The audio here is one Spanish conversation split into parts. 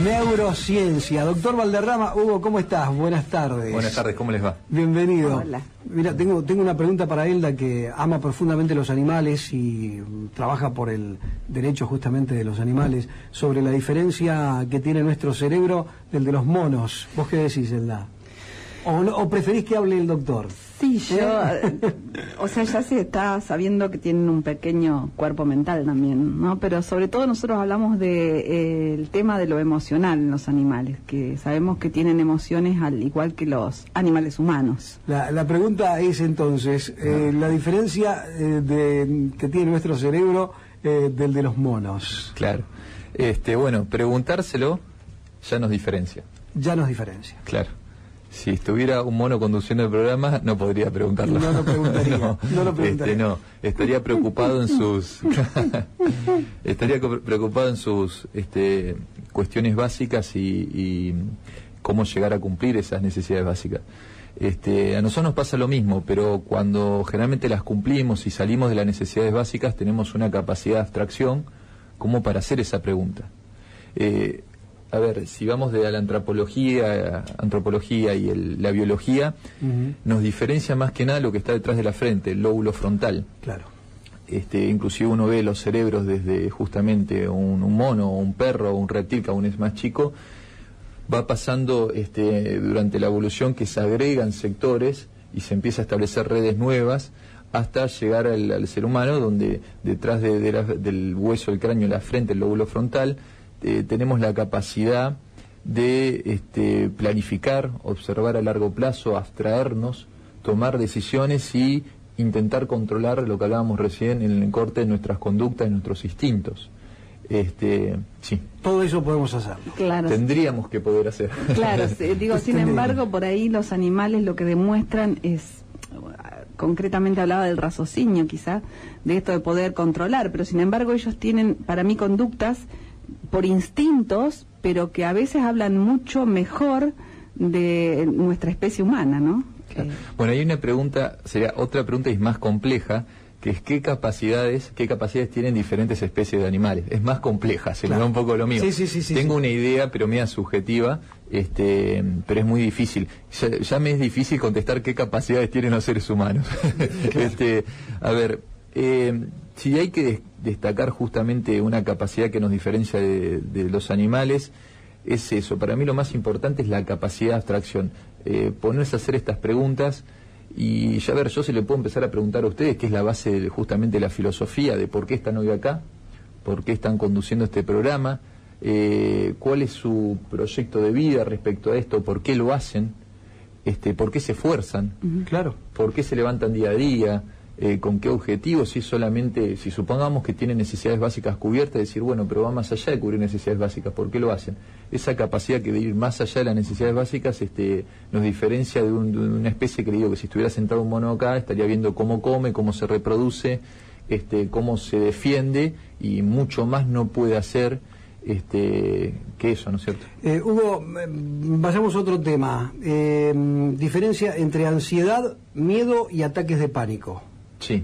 Neurociencia. Doctor Valderrama, Hugo, ¿cómo estás? Buenas tardes. Buenas tardes, ¿cómo les va? Bienvenido. Hola. Mira, tengo una pregunta para Elda, que ama profundamente los animales y trabaja por el derecho justamente de los animales, sobre la diferencia que tiene nuestro cerebro del de los monos. ¿Vos qué decís, Elda? ¿O preferís que hable el doctor? Sí, o sea, ya se está sabiendo que tienen un pequeño cuerpo mental también, ¿no? Pero sobre todo nosotros hablamos de el tema de lo emocional en los animales, que sabemos que tienen emociones al igual que los animales humanos. La pregunta es entonces, la diferencia que tiene nuestro cerebro del de los monos. Claro. Bueno, preguntárselo ya nos diferencia. Ya nos diferencia. Claro. Si estuviera un mono conduciendo el programa, no podría preguntarlo. No lo preguntaría. No lo preguntaría. No, estaría preocupado en sus cuestiones básicas y cómo llegar a cumplir esas necesidades básicas. A nosotros nos pasa lo mismo, pero cuando generalmente las cumplimos y salimos de las necesidades básicas, tenemos una capacidad de abstracción como para hacer esa pregunta. A ver, si vamos de la antropología y la biología, nos diferencia más que nada lo que está detrás de la frente, el lóbulo frontal. Claro. Inclusive uno ve los cerebros desde justamente un mono, o un perro, o un reptil, que aún es más chico, va pasando durante la evolución que se agregan sectores y se empieza a establecer redes nuevas hasta llegar al ser humano, donde detrás del hueso del cráneo, la frente, el lóbulo frontal, tenemos la capacidad de planificar, observar a largo plazo, abstraernos, tomar decisiones y intentar controlar lo que hablábamos recién en el corte de nuestras conductas, de nuestros instintos. Sí. Todo eso podemos hacer. Claro. Tendríamos que poder hacer. Claro, sin embargo, por ahí los animales lo que demuestran es, concretamente hablaba del raciocinio quizá, de esto de poder controlar, pero sin embargo ellos tienen, para mí, conductas por instintos, pero que a veces hablan mucho mejor de nuestra especie humana, ¿no? Claro. Bueno, hay una pregunta, sería otra pregunta y es más compleja, que es ¿qué capacidades tienen diferentes especies de animales? Es más compleja, se me da un poco lo mío. Sí, Tengo una idea, pero media subjetiva, pero es muy difícil. Ya me es difícil contestar qué capacidades tienen los seres humanos. Claro. A ver, si hay que destacar justamente una capacidad que nos diferencia de los animales, es eso. Para mí lo más importante es la capacidad de abstracción. Ponerse a hacer estas preguntas y ya ver, yo se le puedo empezar a preguntar a ustedes, que es la base justamente de la filosofía, de por qué están hoy acá, por qué están conduciendo este programa, cuál es su proyecto de vida respecto a esto, por qué lo hacen, por qué se esfuerzan, claro, por qué se levantan día a día, con qué objetivo, si supongamos que tienen necesidades básicas cubiertas, decir, bueno, pero va más allá de cubrir necesidades básicas, ¿por qué lo hacen? Esa capacidad que de ir más allá de las necesidades básicas nos diferencia de una especie que le digo que si estuviera sentado un mono acá estaría viendo cómo come, cómo se reproduce, cómo se defiende, y mucho más no puede hacer que eso, ¿no es cierto? Hugo, vayamos a otro tema. Diferencia entre ansiedad, miedo y ataques de pánico. Sí.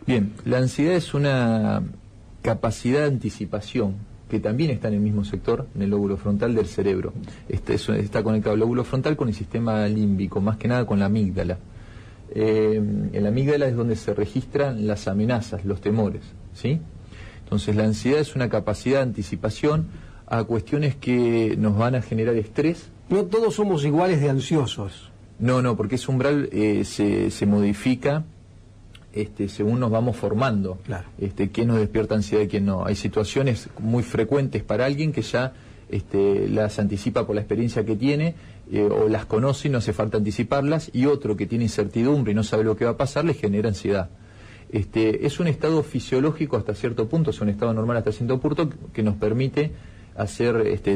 Bien, la ansiedad es una capacidad de anticipación que también está en el mismo sector, en el lóbulo frontal del cerebro. Está conectado el lóbulo frontal con el sistema límbico, más que nada con la amígdala. En la amígdala es donde se registran las amenazas, los temores, ¿sí? Entonces la ansiedad es una capacidad de anticipación a cuestiones que nos van a generar estrés. No todos somos iguales de ansiosos. No, porque ese umbral se modifica según nos vamos formando. Claro. ¿Quién nos despierta ansiedad y quién no? Hay situaciones muy frecuentes para alguien que ya las anticipa por la experiencia que tiene, o las conoce y no hace falta anticiparlas, y otro que tiene incertidumbre y no sabe lo que va a pasar, le genera ansiedad. Es un estado fisiológico hasta cierto punto, es un estado normal hasta cierto punto que nos permite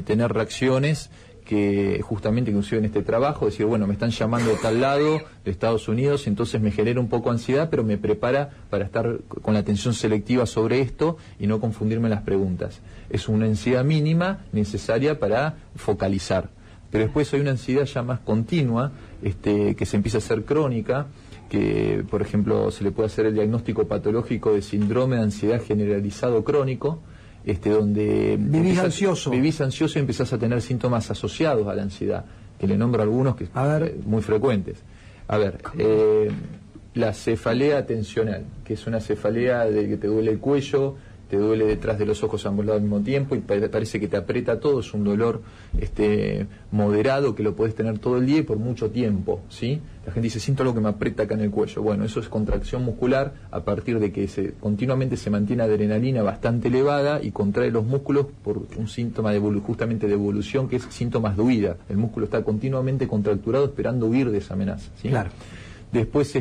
tener reacciones que justamente inclusive en este trabajo, decir, bueno, me están llamando de tal lado, de Estados Unidos, entonces me genera un poco ansiedad, pero me prepara para estar con la atención selectiva sobre esto y no confundirme en las preguntas. Es una ansiedad mínima necesaria para focalizar. Pero después hay una ansiedad ya más continua, que se empieza a hacer crónica, que por ejemplo se le puede hacer el diagnóstico patológico de síndrome de ansiedad generalizado crónico, donde vivís ansioso y empezás a tener síntomas asociados a la ansiedad, que le nombro algunos que son muy frecuentes. A ver, la cefalea tensional, que es una cefalea de que te duele el cuello, te duele detrás de los ojos a ambos lados al mismo tiempo y parece que te aprieta todo, es un dolor moderado que lo podés tener todo el día y por mucho tiempo, ¿sí? La gente dice, siento algo que me aprieta acá en el cuello. Bueno, eso es contracción muscular a partir de que continuamente se mantiene adrenalina bastante elevada y contrae los músculos por un síntoma justamente de evolución, que es síntomas de huida. El músculo está continuamente contracturado esperando huir de esa amenaza, ¿sí? Claro. Después,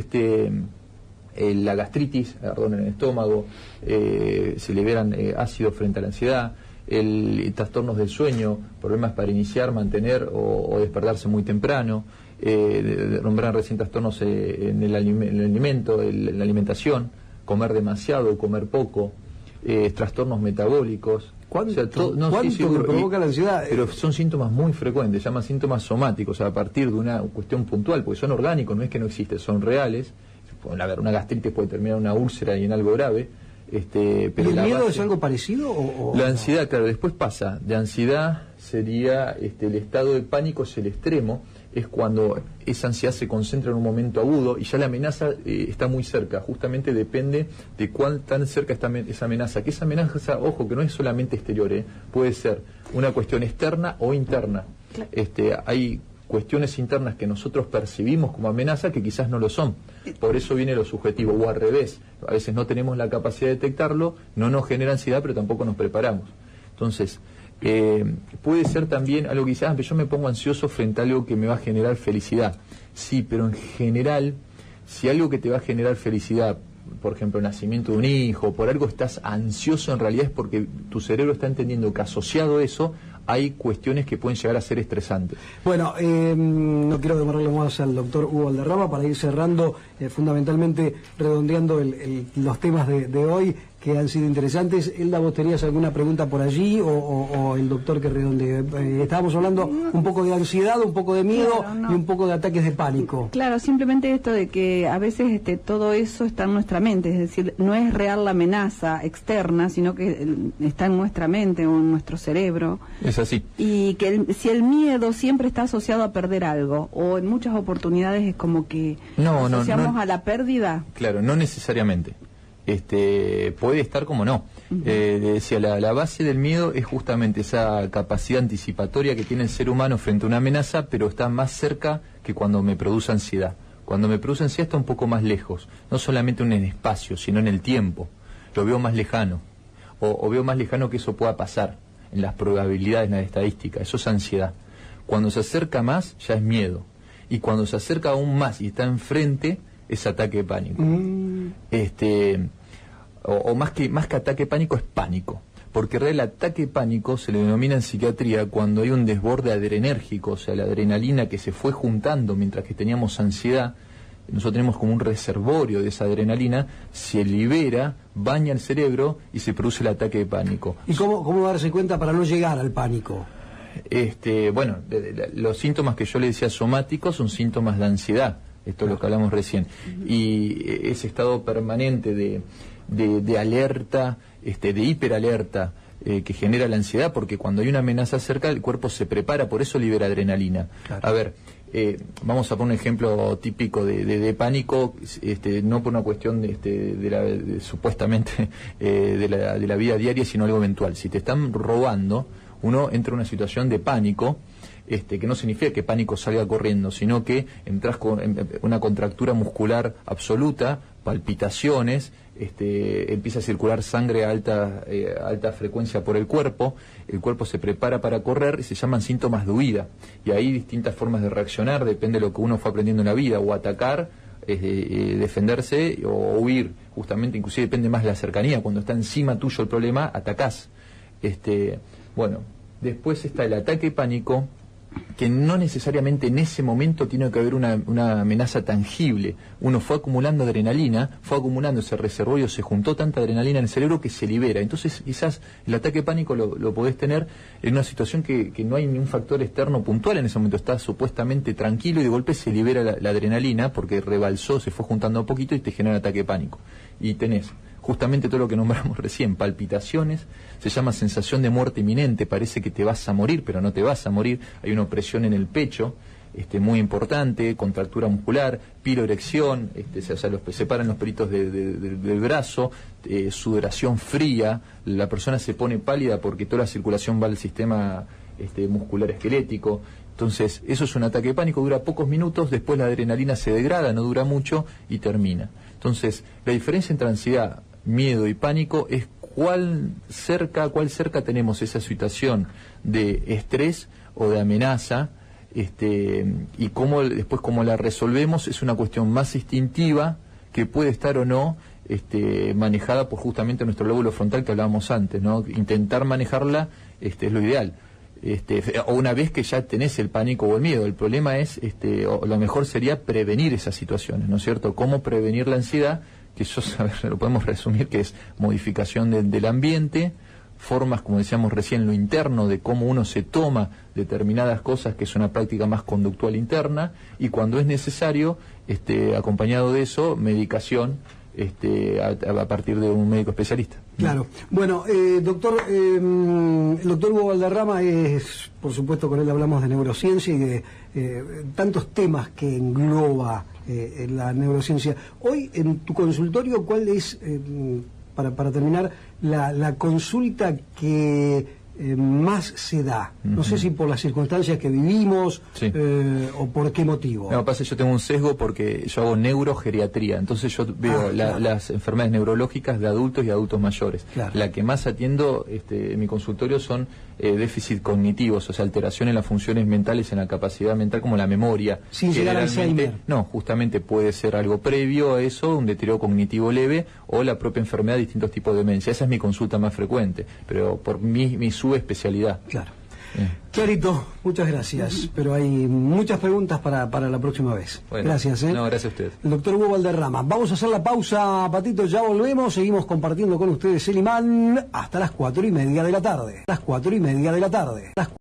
la gastritis, ardor en el estómago, se liberan ácidos frente a la ansiedad, trastornos del sueño, problemas para iniciar, mantener o despertarse muy temprano, nombraron recién trastornos en el alimento, en la alimentación, comer demasiado o comer poco, trastornos metabólicos. ¿Cuánto provoca la ansiedad? Pero son síntomas muy frecuentes, se llaman síntomas somáticos, a partir de una cuestión puntual, porque son orgánicos, no es que no existen, son reales. Una gastritis puede terminar en una úlcera y en algo grave. Pero ¿Y el miedo es algo parecido? La ansiedad, claro, después pasa. De ansiedad sería el estado de pánico, es el extremo, es cuando esa ansiedad se concentra en un momento agudo y ya la amenaza está muy cerca. Justamente depende de cuán tan cerca está esa amenaza. Que esa amenaza, ojo, que no es solamente exterior, puede ser una cuestión externa o interna. Hay cuestiones internas que nosotros percibimos como amenaza que quizás no lo son. Por eso viene lo subjetivo, o al revés. A veces no tenemos la capacidad de detectarlo, no nos genera ansiedad, pero tampoco nos preparamos. Entonces, puede ser también algo que dice, pero yo me pongo ansioso frente a algo que me va a generar felicidad. Sí, pero en general, si algo que te va a generar felicidad, por ejemplo, el nacimiento de un hijo, por algo estás ansioso, en realidad es porque tu cerebro está entendiendo que asociado a eso hay cuestiones que pueden llegar a ser estresantes. Bueno, no quiero demorarle más al doctor Hugo Valderrama para ir cerrando, fundamentalmente redondeando los temas de hoy, que han sido interesantes. Elda, ¿vos tenías alguna pregunta por allí o el doctor que redondee? Estábamos hablando un poco de ansiedad, un poco de miedo, claro, no, y un poco de ataques de pánico. Claro, simplemente esto de que a veces todo eso está en nuestra mente, es decir, no es real la amenaza externa, sino que está en nuestra mente o en nuestro cerebro. Es así. Y que si el miedo siempre está asociado a perder algo, o en muchas oportunidades es como que asociamos a la pérdida. Claro, no necesariamente. Puede estar como no. Decía, la base del miedo es justamente esa capacidad anticipatoria que tiene el ser humano frente a una amenaza, pero está más cerca que cuando me produce ansiedad. Cuando me produce ansiedad está un poco más lejos, no solamente en el espacio, sino en el tiempo. Lo veo más lejano, o veo más lejano que eso pueda pasar en las probabilidades, en la estadística. Eso es ansiedad. Cuando se acerca más, ya es miedo. Y cuando se acerca aún más y está enfrente, es ataque de pánico. O más que ataque de pánico, es pánico. Porque el ataque de pánico se le denomina en psiquiatría cuando hay un desborde adrenérgico, o sea, la adrenalina que se fue juntando mientras que teníamos ansiedad. Nosotros tenemos como un reservorio de esa adrenalina, se libera, baña el cerebro y se produce el ataque de pánico. ¿Y cómo darse cuenta para no llegar al pánico? Bueno, los síntomas que yo le decía somáticos son síntomas de ansiedad. Esto es lo que hablamos recién. Y ese estado permanente de alerta, de hiperalerta, que genera la ansiedad, porque cuando hay una amenaza cerca, el cuerpo se prepara, por eso libera adrenalina. Claro. A ver, vamos a poner un ejemplo típico de pánico, no por una cuestión supuestamente de la vida diaria, sino algo eventual. Si te están robando, uno entra en una situación de pánico, que no significa que pánico salga corriendo, sino que entras con una contractura muscular absoluta, palpitaciones, empieza a circular sangre a alta frecuencia por el cuerpo se prepara para correr y se llaman síntomas de huida. Y hay distintas formas de reaccionar, depende de lo que uno fue aprendiendo en la vida, o atacar, defenderse o huir, justamente, inclusive depende más de la cercanía, cuando está encima tuyo el problema, atacás. Bueno, después está el ataque pánico, que no necesariamente en ese momento tiene que haber una amenaza tangible. Uno fue acumulando adrenalina, fue acumulando ese reservorio, se juntó tanta adrenalina en el cerebro que se libera. Entonces quizás el ataque pánico lo podés tener en una situación que no hay ni un factor externo puntual en ese momento, está supuestamente tranquilo y de golpe se libera la adrenalina porque rebalsó, se fue juntando a poquito y te genera ataque pánico. Y tenés justamente todo lo que nombramos recién, palpitaciones, se llama sensación de muerte inminente, parece que te vas a morir, pero no te vas a morir, hay una opresión en el pecho, muy importante, contractura muscular, piroerección, se separan los pelitos del brazo, sudoración fría, la persona se pone pálida porque toda la circulación va al sistema muscular esquelético. Entonces, eso es un ataque de pánico, dura pocos minutos, después la adrenalina se degrada, no dura mucho y termina. Entonces, la diferencia entre ansiedad, miedo y pánico es cuál cerca tenemos esa situación de estrés o de amenaza, y después cómo la resolvemos es una cuestión más instintiva que puede estar o no manejada por justamente nuestro lóbulo frontal que hablábamos antes, ¿no? Intentar manejarla es lo ideal. O una vez que ya tenés el pánico o el miedo, el problema es, o lo mejor sería prevenir esas situaciones, ¿no es cierto? ¿Cómo prevenir la ansiedad? Que eso, a ver, lo podemos resumir, que es modificación del ambiente, formas, como decíamos recién, lo interno, de cómo uno se toma determinadas cosas, que es una práctica más conductual interna, y cuando es necesario, acompañado de eso, medicación, a partir de un médico especialista. Claro. Bueno, doctor, el doctor Hugo Valderrama es, por supuesto, con él hablamos de neurociencia y de tantos temas que engloba la neurociencia. Hoy, en tu consultorio, ¿cuál es, para terminar, la consulta que más se da? No sé si por las circunstancias que vivimos, sí, o por qué motivo. No, pasa, yo tengo un sesgo porque yo hago neurogeriatría, entonces yo veo claro, las enfermedades neurológicas de adultos y adultos mayores. Claro. La que más atiendo en mi consultorio son déficit cognitivos, o sea, alteración en las funciones mentales, en la capacidad mental, como la memoria. Sin llegar al Alzheimer. No, justamente puede ser algo previo a eso, un deterioro cognitivo leve, o la propia enfermedad de distintos tipos de demencia. Esa es mi consulta más frecuente, pero por mi subespecialidad. Claro. Clarito, muchas gracias, pero hay muchas preguntas para la próxima vez. Bueno, gracias. No, gracias a usted. El doctor Hugo Valderrama. Vamos a hacer la pausa, Patito, ya volvemos, seguimos compartiendo con ustedes el imán hasta las 4:30 de la tarde.